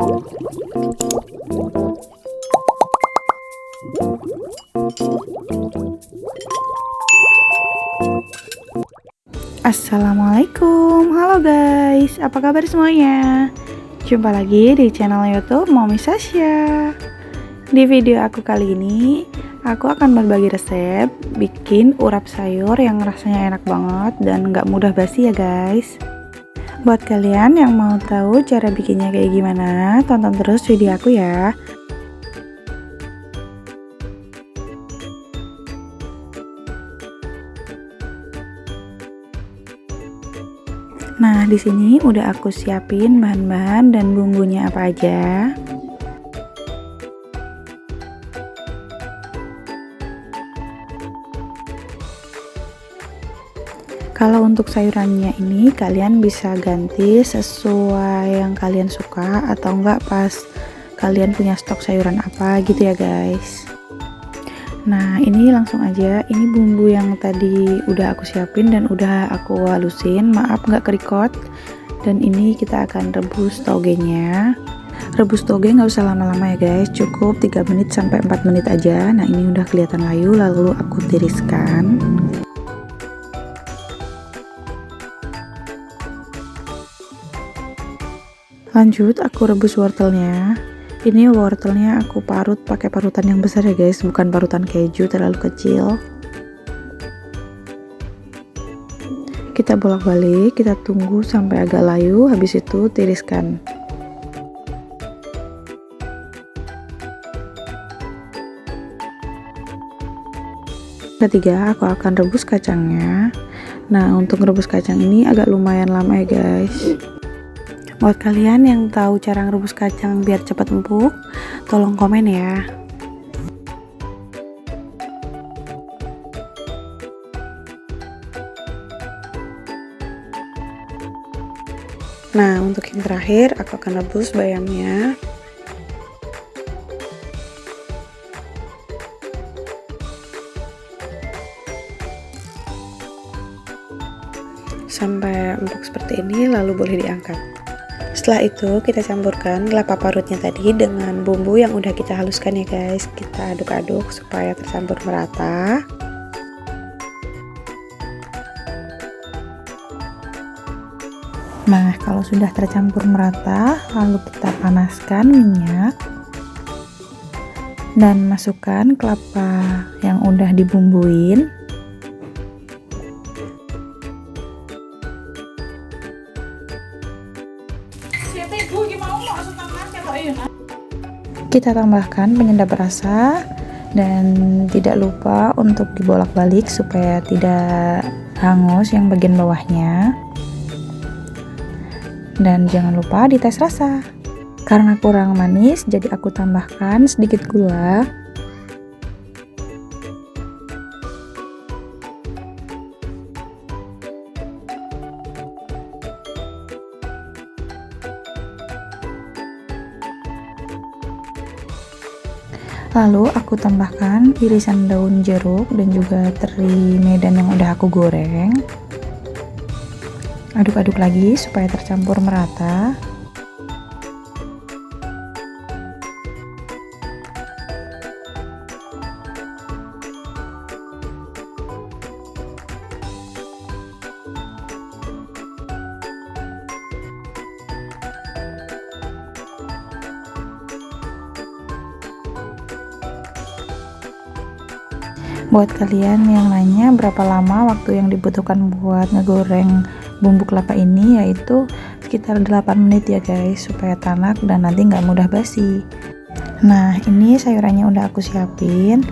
Assalamualaikum, halo guys, apa kabar semuanya? Jumpa lagi di channel YouTube Mommy Sasha. Di video aku kali ini, aku akan berbagi resep bikin urap sayur yang rasanya enak banget dan gak mudah basi ya guys. Buat kalian yang mau tahu cara bikinnya kayak gimana, tonton terus video aku ya. Nah, di sini udah aku siapin bahan-bahan dan bumbunya apa aja. Kalau untuk sayurannya ini kalian bisa ganti sesuai yang kalian suka atau enggak pas kalian punya stok sayuran apa gitu ya guys. Nah, ini langsung aja, ini bumbu yang tadi udah aku siapin dan udah aku halusin, maaf nggak kerikot. Dan ini kita akan rebus togenya. Rebus toge nggak usah lama-lama ya guys, cukup 3 menit sampai 4 menit aja. Nah, ini udah kelihatan layu, lalu aku tiriskan. Lanjut aku rebus wortelnya. Ini wortelnya aku parut pakai parutan yang besar ya guys, bukan parutan keju terlalu kecil. Kita bolak-balik, kita tunggu sampai agak layu, habis itu tiriskan. Ketiga, aku akan rebus kacangnya. Nah, untuk rebus kacang ini agak lumayan lama ya guys. Buat kalian yang tahu cara ngerebus kacang biar cepat empuk, tolong komen ya. Nah, untuk yang terakhir aku akan rebus bayamnya. Sampai empuk seperti ini, lalu boleh diangkat. Setelah itu kita campurkan kelapa parutnya tadi dengan bumbu yang udah kita haluskan ya guys. Kita aduk-aduk supaya tercampur merata. Nah, kalau sudah tercampur merata, lalu kita panaskan minyak dan masukkan kelapa yang udah dibumbuin. Kita tambahkan penyedap rasa dan tidak lupa untuk dibolak-balik supaya tidak hangus yang bagian bawahnya. Dan jangan lupa dites rasa. Karena kurang manis, jadi aku tambahkan sedikit gula. Lalu aku tambahkan irisan daun jeruk dan juga teri medan yang udah aku goreng. Aduk-aduk lagi supaya tercampur merata. Buat kalian yang nanya berapa lama waktu yang dibutuhkan buat ngegoreng bumbu kelapa ini, yaitu sekitar 8 menit ya guys, supaya tanak dan nanti nggak mudah basi. Nah, ini sayurannya udah aku siapin,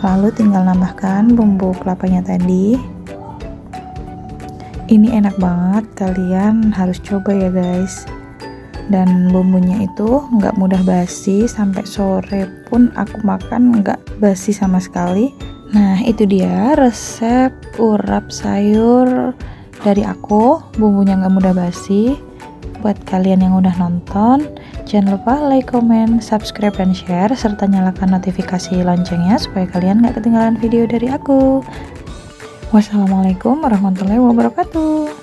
lalu tinggal nambahkan bumbu kelapanya tadi. Ini enak banget, kalian harus coba ya guys. Dan bumbunya itu nggak mudah basi, sampai sore pun aku makan nggak basi sama sekali. Nah, itu dia resep urap sayur dari aku, bumbunya nggak mudah basi. Buat kalian yang udah nonton, jangan lupa like, comment, subscribe, dan share, serta nyalakan notifikasi loncengnya supaya kalian nggak ketinggalan video dari aku. Wassalamualaikum warahmatullahi wabarakatuh.